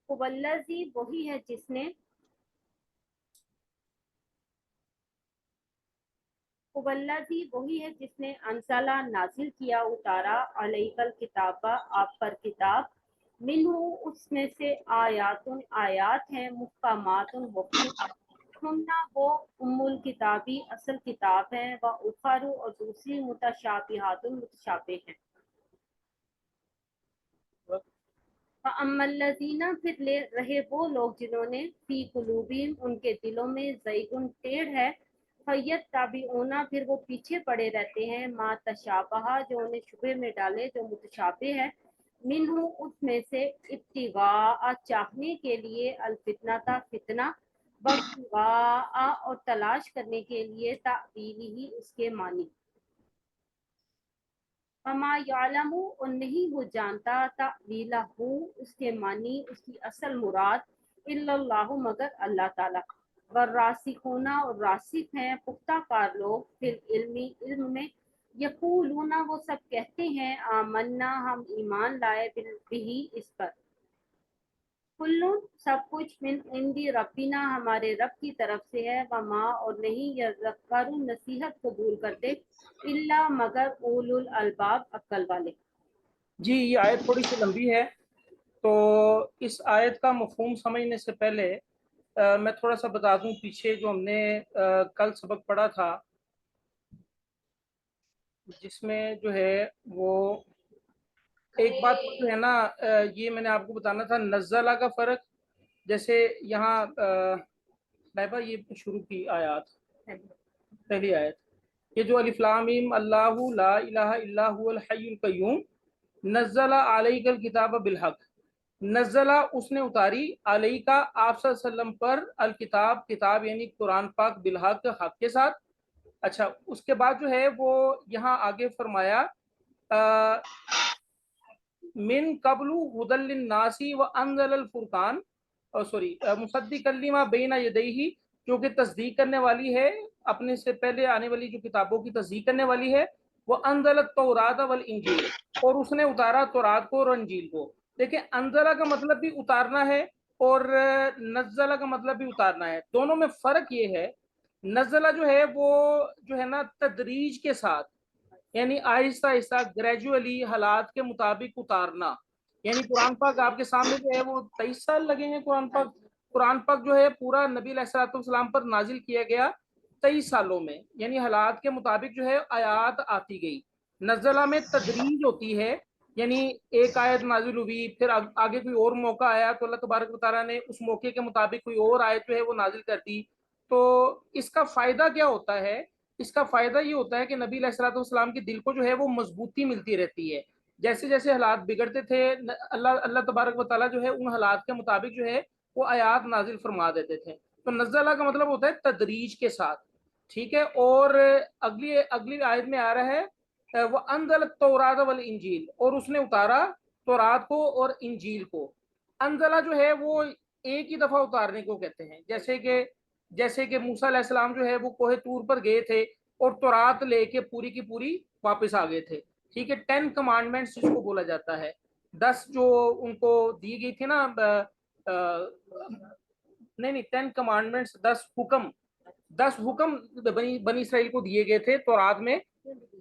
वल्लज़ी वही है जिसने अंसला नाजिल किया उतारा अलैकल किताबा आप पर किताब मिनहु उसमें से आयातुन आयात हैं मुहकमातुन हुन्ना वो उम्मुल किताबी असल किताब है व उखरु और दूसरी मुतशाबिहातुन मुतशाबे हैं। अम्मल्लज़ीना फिर ले रहे वो लोग जिन्होंने फी कुलूबिहिम उनके दिलों में ज़ैगुन टेढ़ है फयत्तबिऊना फिर वो पीछे पड़े रहते हैं मा तशाबहा जो उन्हें शुबे में डाले जो मुतशाबे है मिनहु उसमें से इब्तिगा चाहने के लिए अलफितना फितना बगा और तलाश करने के लिए तावीली ही उसके मानी वमा यालमु और नहीं वो जानता तावीलहू उसके मानी उसकी असल मुराद इल्लल्लाहु मगर अल्लाह ताला वर्रासिखूना और रासिख हैं पुख्ता कार लोग फिल इल्मी इल्म में यकूलूना वो सब कहते हैं आमन्ना हम ईमान लाए बिही इस पर कुल्लुन सब कुछ मिन इंदी रब्बिना हमारे रब की तरफ से है वमा और नहीं यज़क्करु नसीहत कबूल करते इल्ला मगर उलुल अलबाब अक्ल वाले। जी ये आयत थोड़ी सी लंबी है, तो इस आयत का मफहूम समझने से पहले मैं थोड़ा सा बता दूं पीछे जो हमने कल सबक पढ़ा था, जिसमें जो है वो एक बात जो है ना, ये मैंने आपको बताना था नज़ला का फ़र्क। जैसे यहाँ लाइबा ये शुरू की आयत, पहली आयत, ये जो अलिफ लाम मीम अल्लाहु ला इलाहा इल्ला हुवल हय्युल कय्यूम नज़्ज़ला अलैकल किताब बिल हक, नज़्ज़ला उसने उतारी अलई का आप सल्लम पर अल किताब किताब यानी कुरान पाक बिल हक हक के साथ। अच्छा, उसके बाद जो है वो यहाँ आगे फरमाया मिन कबलू हुदल लिन्नासी व अनज़लल फुरकान, और सॉरी मुसद्दिक़ल लिमा बैना यदैहि, जो कि तस्दीक करने वाली है अपने से पहले आने वाली जो किताबों की तस्दीक करने वाली है। वो अनज़लत तौरात वल इंजील, और उसने उतारा तौरात को और इंजील को। देखिए अनज़ला का मतलब भी उतारना है और नज़्ज़ला का मतलब भी उतारना है, दोनों में फ़र्क ये है नज़्ज़ला जो है वो जो है ना तदरीज के साथ, यानी आहिस्ता आहिस्ता ग्रेजुअली हालात के मुताबिक उतारना। यानी कुरान पाक आपके सामने जो है वो 23 साल लगे हैं। कुरान पाक जो है पूरा नबी अलैहिस्सलाम पर नाजिल किया गया 23 सालों में, यानी हालात के मुताबिक जो है आयात आती गई। नज़ला में तदरीज होती है, यानी एक आयत नाजिल हुई, फिर आगे कोई और मौका आया तो अल्लाह तबारक व तआला ने उस मौके के मुताबिक कोई और आयत जो है वो नाजिल कर दी। तो इसका फायदा क्या होता है? इसका फायदा ये होता है कि नबी अलैहिस्सलाम के दिल को जो है वो मजबूती मिलती रहती है। जैसे जैसे हालात बिगड़ते थे अल्लाह अल्लाह तबारक व तआला जो है उन हालात के मुताबिक जो है वो आयात नाजिल फरमा देते थे। तो नज़ला का मतलब होता है तदरीज के साथ, ठीक है। और अगली अगली आयत में आ रहा है वो अनज़ल तौरात वल इंजील, और उसने उतारा तौरात को और इंजील को। अनज़ला जो है वो एक ही दफा उतारने को कहते हैं, जैसे कि मूसा अलैहिस्सलाम जो है वो कोहे तूर पर गए थे और तौरात लेके पूरी की पूरी वापस आ गए थे, ठीक है। 10 कमांडमेंट्स जिसको बोला जाता है, 10 जो उनको दी गई थी ना, नहीं नहीं 10 कमांडमेंट्स, 10 हुक्म, 10 हुक्म बनी बनी इसराइल को दिए गए थे तौरात में।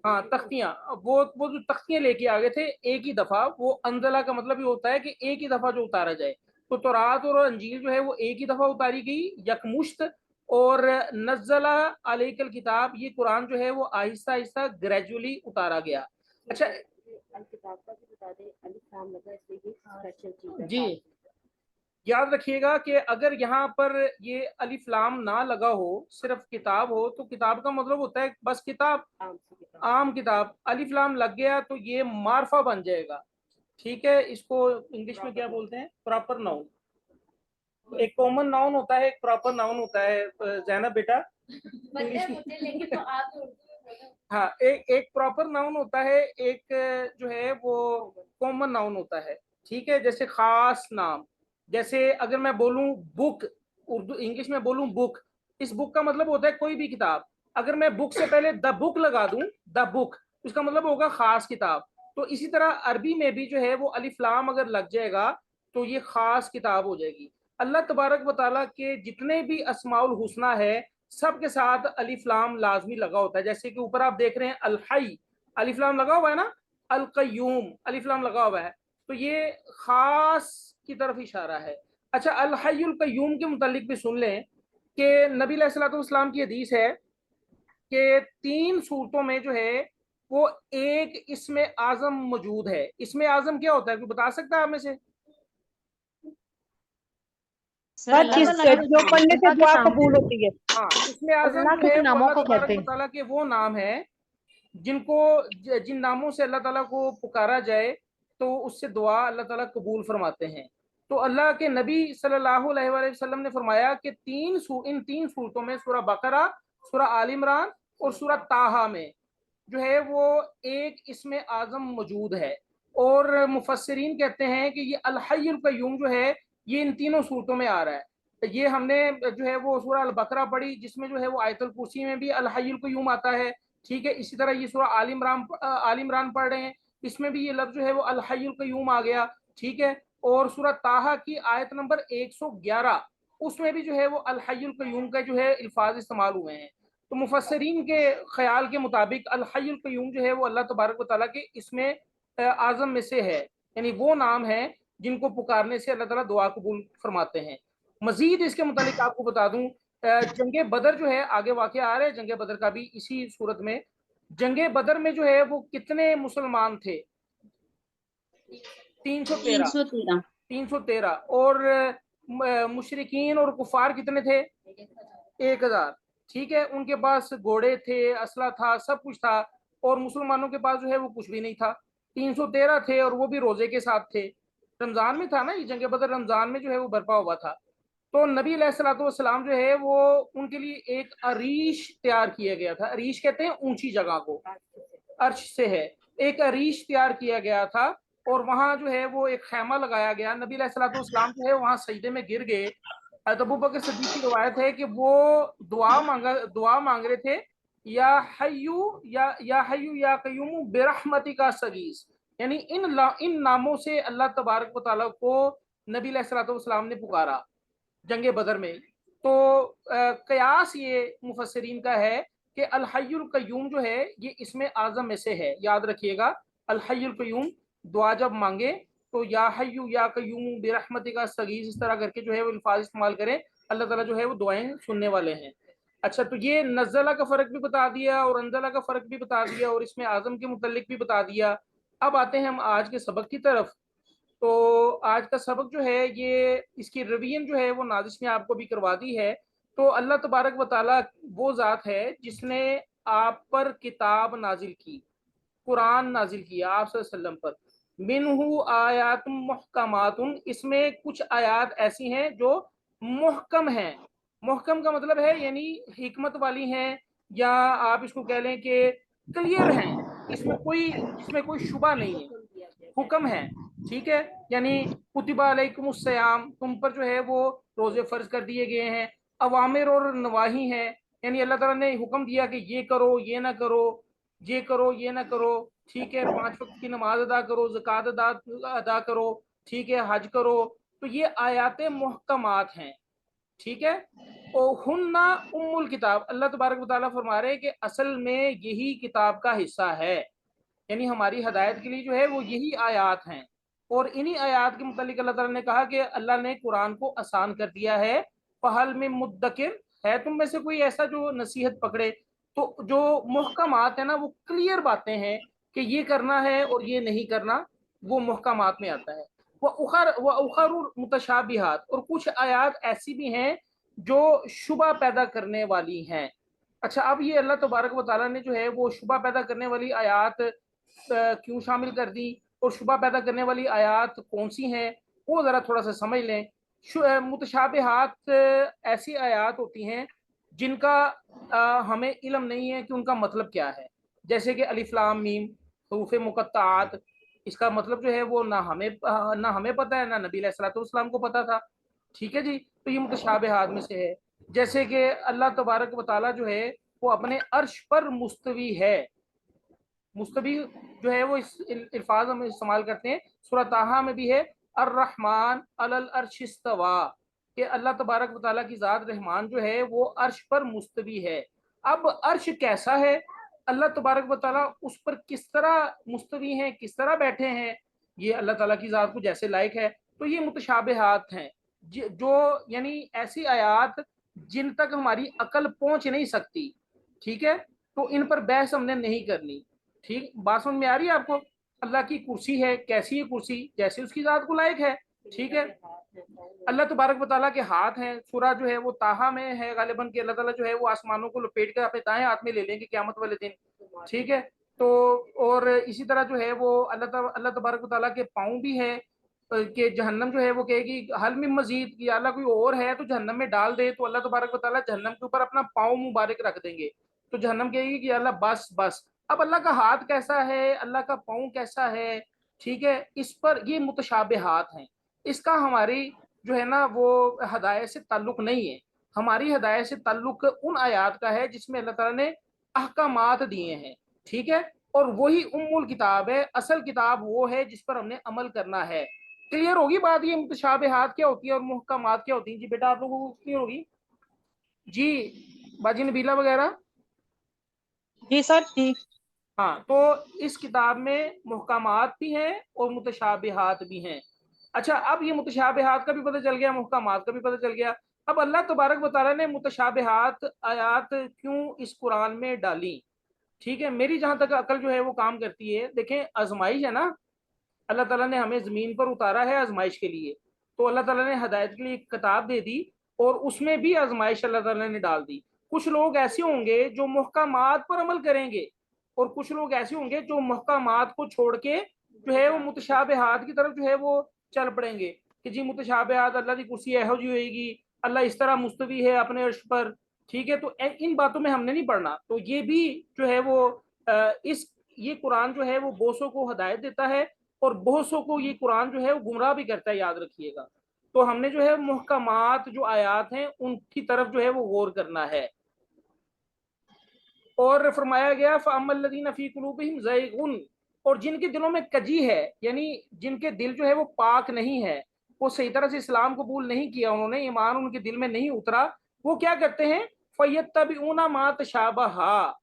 हाँ तख्तियां, वो जो तख्तियां लेके आ गए थे एक ही दफा, वो अंजला का मतलब ये होता है कि एक ही दफा जो उतारा जाए। तो तौरात और अंजील जो है वो एक ही दफा उतारी गई यकमुश्त। और नज़ला अलैकल किताब, ये कुरान जो है वो आहिस्ता आहिस्ता ग्रेजुअली उतारा गया। अच्छा जी, याद रखिएगा कि अगर यहाँ पर ये अलिफ लाम ना लगा हो, सिर्फ किताब हो, तो किताब का मतलब होता है बस किताब, आम किताब। अलिफ लाम लग गया तो ये मार्फा बन जाएगा, ठीक है। इसको इंग्लिश में क्या बोलते हैं? Proper noun. एक कॉमन नाउन होता है, एक प्रॉपर नाउन होता है जैनब बेटा इंग्लिश में। हाँ, एक एक प्रॉपर नाउन होता है, एक जो है वो कॉमन नाउन होता है, ठीक है। जैसे खास नाम, जैसे अगर मैं बोलूं बुक, उर्दू इंग्लिश में बोलूं बुक, इस बुक का मतलब होता है कोई भी किताब। अगर मैं बुक से पहले द बुक लगा दूं, द बुक, उसका मतलब होगा खास किताब। तो इसी तरह अरबी में भी जो है वो अलिफ लाम अगर लग जाएगा تو یہ خاص کتاب ہو جائے گی۔ اللہ تبارک و تعالیٰ کے جتنے بھی اسماء الحسنہ ہے سب کے ساتھ الف لام لازمی لگا ہوتا ہے، جیسے کہ اوپر آپ دیکھ رہے ہیں الحی الف لام لگا ہوا ہے نا، القیوم الف لام لگا ہوا ہے، تو یہ خاص کی طرف اشارہ ہے۔ اچھا الحی القیوم کے متعلق بھی سن لیں کہ نبی علیہ الصلوۃ والسلام کی حدیث ہے کہ 3 صورتوں میں جو ہے وہ ایک اسم اعظم موجود ہے۔ اسم اعظم کیا ہوتا ہے، کوئی بتا سکتا ہے آپ میں سے؟ سر ہر اللہ چیز تعالیٰ سے کا جو نام، پڑھنے سے اللہ کے دعا نام، قبول ہوتی ہے۔ ہاں اسم اعظم اللہ جو کے ہے وہ ناموں اللہ کو تبارک کہتے و ہیں۔ تعالیٰ کے وہ نام ہیں جن ناموں سے اللہ تعالیٰ کو پکارا جائے تو اس سے دعا اللہ تعالیٰ قبول فرماتے ہیں۔ تو اللہ کے نبی صلی اللہ علیہ وآلہ وسلم نے فرمایا کہ ان تین صورتوں میں سورہ بقرہ، سورہ آل عمران اور سورہ طٰہٰ میں جو ہے وہ ایک اسم اعظم موجود ہے، اور مفسرین کہتے ہیں کہ یہ الحی القیوم جو ہے یہ ان تینوں صورتوں میں آ رہا ہے۔ یہ ہم نے جو ہے وہ سورہ البقرہ پڑھی جس میں جو ہے وہ آیت الکرسی میں بھی الحی القیوم آتا ہے، ٹھیک ہے، اسی طرح یہ سورہ آل عمران پڑھ رہے ہیں، اس میں بھی یہ لفظ جو ہے وہ الحی القیوم آ گیا، ٹھیک ہے، اور سورہ طٰہٰ کی آیت نمبر 111 اس میں بھی جو ہے وہ الحی القیوم کا جو ہے الفاظ استعمال ہوئے ہیں۔ تو مفسرین کے خیال کے مطابق الحی القیوم جو ہے وہ اللہ تبارک و تعالیٰ کے اسم اعظم میں سے ہے، یعنی وہ نام ہے جن کو پکارنے سے اللہ تعالیٰ دعا قبول فرماتے ہیں۔ مزید اس کے متعلق آپ کو بتا دوں، جنگ بدر جو ہے آگے واقعہ آ رہا ہے جنگ بدر کا بھی اسی صورت میں۔ جنگ بدر میں جو ہے وہ کتنے مسلمان تھے؟ 313 313، اور مشرکین اور کفار کتنے تھے؟ 1000، ٹھیک ہے، ان کے پاس گھوڑے تھے، اسلحہ تھا، سب کچھ تھا، اور مسلمانوں کے پاس جو ہے وہ کچھ بھی نہیں تھا۔ 313 تھے اور وہ بھی روزے کے ساتھ تھے، رمضان میں تھا نا یہ جنگ بدر، رمضان میں جو ہے وہ برپا ہوا تھا۔ تو نبی علیہ الصلوۃ والسلام جو ہے وہ ان کے لیے ایک عریش تیار کیا گیا تھا، عریش کہتے ہیں اونچی جگہ کو، عرش سے ہے، ایک عریش تیار کیا گیا تھا، اور وہاں جو ہے وہ ایک خیمہ لگایا گیا۔ نبی علیہ الصلوۃ والسلام جو ہے وہاں سجدے میں گر گئے۔ حضرت ابوبکر صدیق کی روایت ہے کہ وہ دعا مانگ رہے تھے، یا حیو یا قیوم برحمتک استغیث، یعنی ان ناموں سے اللہ تبارک و تعالیٰ کو نبی علیہ الصلوۃ والسلام نے پکارا جنگ بدر میں۔ تو قیاس یہ مفسرین کا ہے کہ الحی القیوم جو ہے یہ اسم اعظم میں سے ہے، یاد رکھیے گا، الحی القیوم، دعا جب مانگے تو یا حیو یا قیوم برحمتک استغیث اس طرح کر کے جو ہے وہ الفاظ استعمال کریں، اللہ تعالیٰ جو ہے وہ دعائیں سننے والے ہیں۔ اچھا تو یہ نزلہ کا فرق بھی بتا دیا اور انزلہ کا فرق بھی بتا دیا اور اسم اعظم کے متعلق بھی بتا دیا۔ اب آتے ہیں ہم آج کے سبق کی طرف۔ تو آج کا سبق جو ہے یہ اس کی ریویژن جو ہے وہ نازش نے آپ کو بھی کروا دی ہے۔ تو اللہ تبارک و تعالیٰ وہ ذات ہے جس نے آپ پر کتاب نازل کی، قرآن نازل کیا آپ صلی اللہ علیہ وسلم پر، منہ آیات محکمات، اس میں کچھ آیات ایسی ہیں جو محکم ہیں۔ محکم کا مطلب ہے یعنی حکمت والی ہیں، یا آپ اس کو کہہ لیں کہ کلیئر ہیں، اس میں کوئی شبہ نہیں ہے، حکم ہے، ٹھیک ہے، یعنی کتب علیکم الصیام، تم پر جو ہے وہ روزے فرض کر دیے گئے ہیں، اوامر اور نواہی ہیں، یعنی اللہ تعالیٰ نے حکم دیا کہ یہ کرو یہ نہ کرو، یہ کرو یہ نہ کرو، ٹھیک ہے، 5 وقت کی نماز ادا کرو، زکوٰۃ ادا کرو، ٹھیک ہے، حج کرو، تو یہ آیات محکمات ہیں، ٹھیک ہے۔ ہن ام الکتاب، اللہ تبارک و تعالیٰ فرما رہے ہیں کہ اصل میں یہی کتاب کا حصہ ہے، یعنی ہماری ہدایت کے لیے جو ہے وہ یہی آیات ہیں، اور انہی آیات کے متعلق اللہ تعالیٰ نے کہا کہ اللہ نے قرآن کو آسان کر دیا ہے، فہل میں مدکر، ہے تم میں سے کوئی ایسا جو نصیحت پکڑے؟ تو جو محکمات ہیں نا وہ کلیئر باتیں ہیں کہ یہ کرنا ہے اور یہ نہیں کرنا، وہ محکمات میں آتا ہے۔ وَأُخَرُ متشابہات، اور کچھ آیات ایسی بھی ہیں جو شبہ پیدا کرنے والی ہیں۔ اچھا اب یہ اللہ تبارک و تعالیٰ نے جو ہے وہ شبہ پیدا کرنے والی آیات کیوں شامل کر دی، اور شبہ پیدا کرنے والی آیات کون سی ہیں وہ ذرا تھوڑا سا سمجھ لیں۔ متشابہات ایسی آیات ہوتی ہیں جن کا ہمیں علم نہیں ہے کہ ان کا مطلب کیا ہے، جیسے کہ الف لام میم، حروف مقطعات، اس کا مطلب جو ہے وہ نہ ہمیں پتہ ہے، نہ نبی علیہ الصلوۃ والسلام کو پتہ تھا، ٹھیک ہے جی، تو یہ متشابہات میں سے ہے۔ جیسے کہ اللہ تبارک و تعالیٰ جو ہے وہ اپنے عرش پر مستوی ہے، مستوی جو ہے وہ اس الفاظ ہم استعمال کرتے ہیں، سورہ طٰہٰ میں بھی ہے، अर्रहमान अलल अर्श इस्तवा, कि अल्लाह तबारक व तआला की ज़ात रहमान जो है वो अर्श पर मुस्तवी है। अब अर्श कैसा है, अल्लाह तबारक व तआला उस पर किस तरह मुस्तवी हैं, किस तरह बैठे हैं, ये अल्लाह ताला की ज़ात को जैसे लायक है। तो ये मुतशाबिहात हैं जो यानी ऐसी आयात जिन तक हमारी अकल पहुंच नहीं सकती, ठीक है, तो इन पर बहस हमने नहीं करनी। ठीक, बात समझ में आ रही है आपको? अल्लाह की कुर्सी है, कैसी है कुर्सी, जैसे उसकी ज़ात को लायक है, ठीक है। अल्लाह तबारक व तआला के हाथ हैं, सूरा जो है वो ताहा में है गालिबन कि अल्लाह ताला जो है वो आसमानों को लपेट कर अपने दाएं हाथ में ले लेंगे क़यामत वाले दिन, ठीक है। तो और इसी तरह जो है वो अल्लाह तबारक व तआला के पाँव भी है कि जहन्नम जो है वो कहेगी हल मिन मजीद, कि अल्लाह कोई और है तो जहन्नम में डाल दे, तो अल्लाह तबारक व तआला जहन्नम के ऊपर अपना पाँव मुबारक रख देंगे, तो जहन्नम कहेगी कि अल्लाह बस बस। अब अल्लाह का हाथ कैसा है, अल्लाह का पाँव कैसा है, ठीक है, इस पर ये मुतशाबिहात हैं। इसका हमारी जो है ना वो हदायत से ताल्लुक नहीं है। हमारी हदायत से ताल्लुक उन आयात का है जिसमें अल्लाह ताला ने अहकामात दिए हैं, ठीक है, और वही उम्मुल किताब है, असल किताब वो है जिस पर हमने अमल करना है। क्लियर होगी बात? ये मुतशाबिहात क्या होती है और मुहक्कमात क्या होती हैं? जी बेटा आप लोगों को क्लियर होगी? जी बाजी नबीला वगैरह? जी सर जी। हाँ, तो इस किताब में मुहकामात भी हैं और मुतशाबिहात भी हैं। अच्छा, अब ये मुतशाबिहात का भी पता चल गया, मुहकामात का भी पता चल गया। अब अल्लाह तबारक व तआला ने मुतशाबिहात आयात क्यों इस कुरान में डाली, ठीक है। मेरी जहां तक अकल जो है वो काम करती है, देखें आजमाइश है ना, अल्लाह ताला ने हमें ज़मीन पर उतारा है आजमाइश के लिए, तो अल्लाह ताला ने हदायत के लिए एक किताब दे दी और उसमें भी आजमाइश अल्लाह ताला ने डाल दी। कुछ लोग ऐसे होंगे जो मुहकामात पर अमल करेंगे और कुछ लोग ऐसे होंगे जो मुहकामात को छोड़ के जो है वो मुतशाबिहात की तरफ जो है वो चल पड़ेंगे कि जी मुतशाबिहात अल्लाह की कुर्सी एहो जी होएगी, अल्लाह इस तरह मुस्तवी है अपने अर्श पर, ठीक है। तो इन बातों में हमने नहीं पढ़ना। तो ये भी जो है वो इस ये कुरान जो है वो बोसों को हदायत देता है और बहुत सौ को ये कुरान जो है वो गुमराह भी करता है, याद रखिएगा। तो हमने जो है मुहकमात जो आयात हैं उनकी तरफ जो है वो गौर करना है। और फरमाया गया फ़अम्मल्लज़ीना फ़ी क़ुलूबिहिम ज़ैग़ुन, और जिनके दिलों में कजी है, यानी जिनके दिल जो है वो पाक नहीं है, वो सही तरह से इस्लाम कबूल नहीं किया, उन्होंने ईमान उनके दिल में नहीं उतरा, वो क्या करते हैं, फ़यत्तबिऊना मा तशाबहा,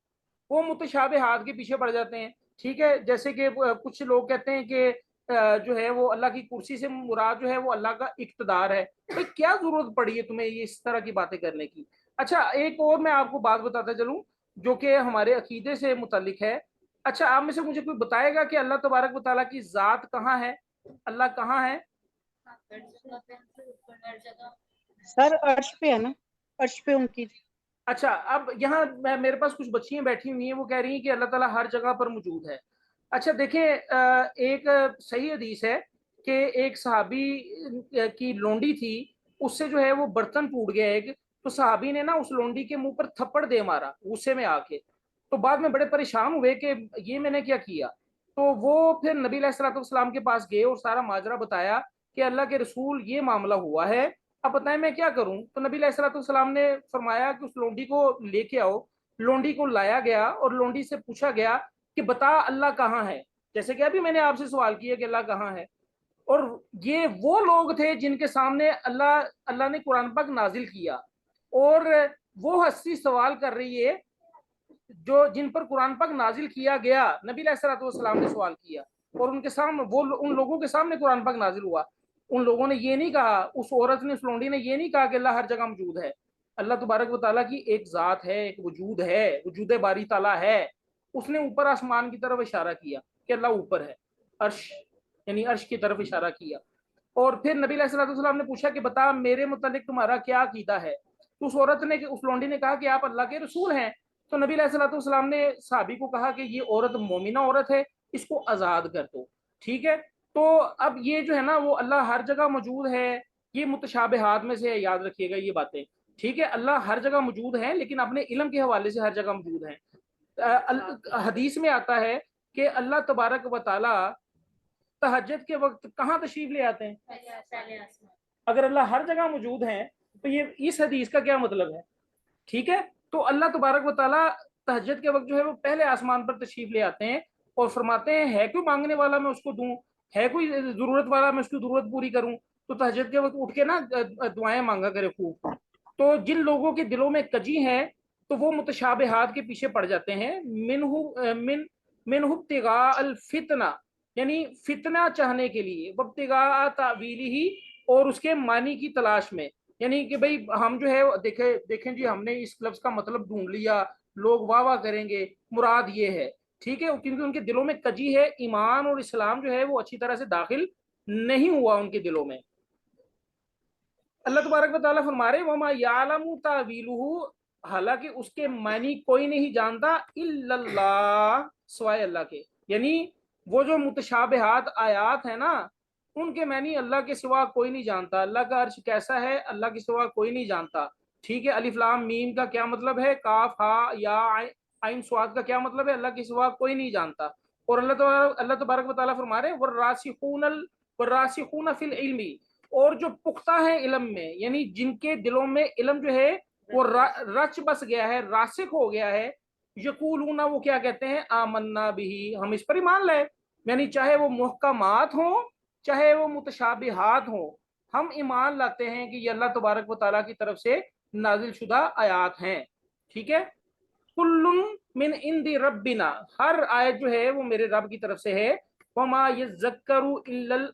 वो मुतशाबिहात के पीछे पड़ जाते हैं, ठीक है। जैसे कि कुछ लोग कहते हैं कि जो है वो अल्लाह की कुर्सी से मुराद जो है वो अल्लाह का इक़्तिदार है। भाई क्या जरूरत पड़ी है तुम्हें ये इस तरह की बातें करने की? अच्छा, एक और मैं आपको बात बताता चलूं जो कि हमारे अकीदे से मुतल्लिक है। अच्छा, आप में से मुझे कोई बताएगा कि अल्लाह तबारक व तआला की ज़ात कहाँ है? अल्लाह कहाँ है? सर अर्श पे है ना, अर्श पे उनकी। अच्छा, अब यहाँ मेरे पास कुछ बच्चियां बैठी हुई हैं, वो कह रही हैं कि अल्लाह ताला हर जगह पर मौजूद है। अच्छा देखें, एक सही हदीस है कि एक सहाबी की लोंडी थी, उससे जो है वो बर्तन टूट गया एक, तो सहाबी ने ना उस लोंडी के मुंह पर थप्पड़ दे मारा गुस्से में आके। तो बाद में बड़े परेशान हुए कि ये मैंने क्या किया। तो वो फिर नबी अलैहिस्सलातु वस्सलाम के पास गए और सारा माजरा बताया कि अल्लाह के रसूल ये मामला हुआ है, अब बताएं मैं क्या करूं। तो नबी अलैहिस्सलाम ने फरमाया कि उस लोंडी को लेके आओ। लोंडी को लाया गया और लोंडी से पूछा गया कि बता अल्लाह कहाँ है, जैसे कि अभी मैंने आपसे सवाल किया कि अल्लाह कहाँ है। और ये वो लोग थे जिनके सामने अल्लाह अल्लाह ने कुरान पाक नाजिल किया, और वो हस्ती सवाल कर रही है जो जिन पर कुरान पाक नाजिल किया गया, नबी अलैहिस्सलाम ने सवाल किया और उनके सामने वो उन लोगों के सामने कुरान पाक नाजिल हुआ। उन लोगों ने ये नहीं कहा, उस औरत ने, उस लोंडी ने ये नहीं कहा कि अल्लाह हर जगह मौजूद है। अल्लाह तबारक व तआला की एक ज़ात है, एक वजूद है, वजूद बारी ताला है। उसने ऊपर आसमान की तरफ इशारा किया कि अल्लाह ऊपर है, अर्श यानी अर्श की तरफ इशारा किया। और फिर नबी अलैहिस्सलाम ने पूछा कि बता मेरे मुतालिक तुम्हारा क्या अकीदा है। तो उस औरत ने, उस लोंडी ने कहा कि आप अल्लाह के रसूल हैं। तो नबी अलैहिस्सलाम ने साहबी को कहा कि ये औरत मोमिना औरत है, इसको आज़ाद कर दो, ठीक है। तो अब ये जो है ना वो अल्लाह हर जगह मौजूद है, ये मुतशाबिहात में से है, याद रखिएगा ये बातें, ठीक है। अल्लाह हर जगह मौजूद है लेकिन अपने इल्म के हवाले से हर जगह मौजूद है। हदीस में आता है कि अल्लाह तबारक व तआला तहज्जुद के वक्त कहाँ तशरीफ ले आते हैं? अगर अल्लाह हर जगह मौजूद है तो ये इस हदीस का क्या मतलब है? ठीक है, तो अल्लाह तबारक व तआला तहज्जुद के वक्त जो है वो पहले आसमान पर तशरीफ ले आते हैं और फरमाते हैं है क्यों मांगने वाला मैं उसको दूं। है कोई जरूरत वाला, मैं उसकी जरूरत पूरी करूं, तो तहज्जुद के वक्त उठ के ना दुआएं मांगा करे खूब। तो जिन लोगों के दिलों में कजी है तो वो मुतशाबिहात के पीछे पड़ जाते हैं। मिनहु इब्तिगा अल फितना, यानी फितना चाहने के लिए, वब्तिगा तावीली ही, और उसके मानी की तलाश में। यानी कि भाई हम जो है देखें देखें जी, हमने इस लफ्ज का मतलब ढूंढ लिया, लोग वाह वाह करेंगे, मुराद ये है, ठीक है, क्योंकि उनके दिलों में कजी है, ईमान और इस्लाम जो है वो अच्छी तरह से दाखिल नहीं हुआ उनके दिलों में। अल्लाह तबारक व तआला फरमा रहे वमा यालमु तावीलुहु, हालांकि उसके मानी कोई नहीं जानता, इल्लल्लाह, सिवाय अल्लाह के। यानी वो जो मुतशाबिहात आयात है ना, उनके मानी अल्लाह के सिवा कोई नहीं जानता। अल्लाह का अर्श कैसा है अल्लाह के सिवा कोई नहीं जानता, ठीक है। अलिफ लाम मीम का क्या मतलब है, काफ हा या आइन स्वाद का क्या मतलब है, अल्लाह के सिवा कोई नहीं जानता। और अल्लाह तबारक व तआला फरमा रहे वर्रासिखून फिल इल्मी, और जो पुख्ता है इल्म में, यानी जिनके दिलों में इल्म जो है वो रच बस गया है, रासिक हो गया है, यकूलूना, वो क्या कहते हैं, आमन्ना बिही, हम इस पर ईमान लाए। यानी चाहे वो मुहक्कमात हो चाहे वो मुतशाबिहात हो, हम ईमान लाते हैं कि ये अल्लाह तबारक व तआला की तरफ से नाजिल शुदा आयात हैं, ठीक है। कुल्लुन मिन इंदी रब्बिना, हर आयत जो है वो मेरे रब की तरफ से है। वमा यज़क्करु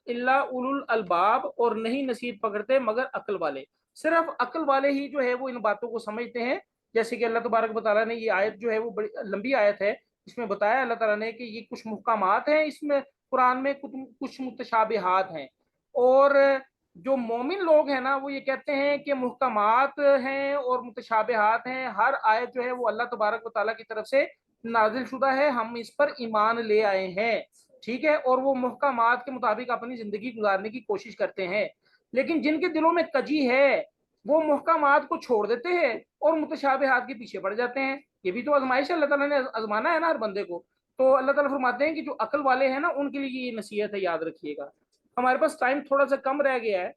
इल्ला उलुल अलबाब, और नहीं नसीब पकड़ते मगर अक्ल वाले। सिर्फ अक्ल वाले ही जो है वो इन बातों को समझते हैं। जैसे कि अल्लाह तबारक व तआला ने, ये आयत जो है वो बड़ी लंबी आयत है, इसमें बताया अल्लाह ताला ने कि ये कुछ मुहकामात हैं इसमें कुरान में, कुछ मुतशाबिहात हैं। और जो मोमिन लोग हैं ना वो ये कहते हैं कि मुहकमात हैं और मुतशाबिहात हैं, हर आयत जो है वो अल्लाह तबारक व तआला की तरफ से नाजिल शुदा है, हम इस पर ईमान ले आए हैं, ठीक है। और वो मुहकमात के मुताबिक अपनी जिंदगी गुजारने की कोशिश करते हैं। लेकिन जिनके दिलों में कजी है वो मुहकमात को छोड़ देते हैं और मुतशाबिहात के पीछे पड़ जाते हैं। ये भी तो आजमाइश है, अल्लाह ताला ने आजमाना है ना हर बंदे को। तो अल्लाह ताला फरमाते हैं कि जो अक्ल वाले हैं ना उनके लिए ये नसीहत है, याद रखिएगा। हमारे पास टाइम थोड़ा सा कम रह गया है,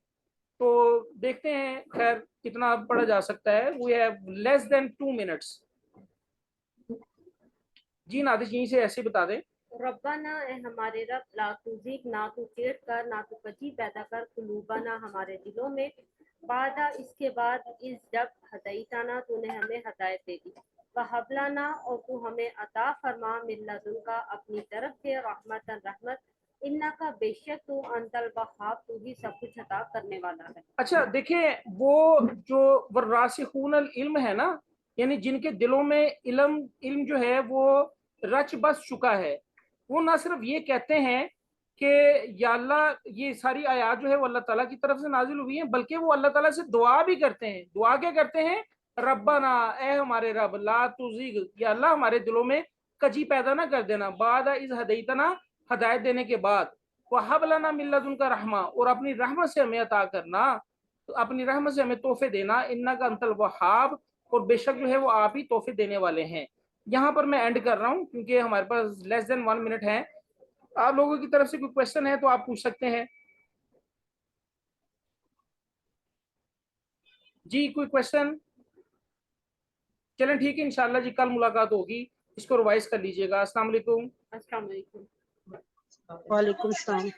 तो देखते हैं खैर कितना पढ़ा जा सकता है। We have less than 2 minutes. जी नादिश यहीं से ऐसे बता दें। रब्बाना, ए हमारे रब, ला तुज़िग, ना तू टेढ़ कर, ना तू कजी पैदा कर, कुलूबाना, हमारे दिलों में, बादा, इसके बाद, इस जब हदैताना, तूने हमें हदायत दे दी, वहबलाना, और तू हमें अता फरमा, मिल्लदुन का, अपनी तरफ से, रहमतन, रहमत, इन्ना का, बेशक तू, अंतल वहाब, तू ही सब कुछ अता करने वाला है। अच्छा देखिए, वो जो वर्रासिखूनल इल्म है ना, यानी जिनके दिलों में इल्म इल्म जो है वो रच बस चुका है, वो ना सिर्फ ये कहते हैं कि या अल्लाह ये सारी आयात जो है वो अल्लाह ताला की तरफ से नाजिल हुई हैं, बल्कि वो अल्लाह ताला से दुआ भी करते हैं। दुआ क्या करते हैं, रब्बाना, ए हमारे रब, ला तुज़िग, या अल्लाह हमारे दिलों में कजी पैदा ना कर देना, बाद इज़ हदैतना, हदायत देने के बाद, वहब लना मिन लदुनका रहमा, और अपनी रहमत से हमें अता करना, तो अपनी रहमत से हमें तोहफे देना, इन्ना का अंतल वहाब, और बेशक जो है वो आप ही तोहफे देने वाले हैं। यहाँ पर मैं एंड कर रहा हूँ क्योंकि हमारे पास लेस देन 1 मिनट है। आप लोगों की तरफ से कोई क्वेश्चन है तो आप पूछ सकते हैं। जी कोई क्वेश्चन? चलें ठीक है, इंशाल्लाह जी कल मुलाकात होगी, इसको रिवाइज कर लीजिएगा। अस्सलाम वालेकुम। अस्सलाम वालेकुम। वालेकुम सलाम।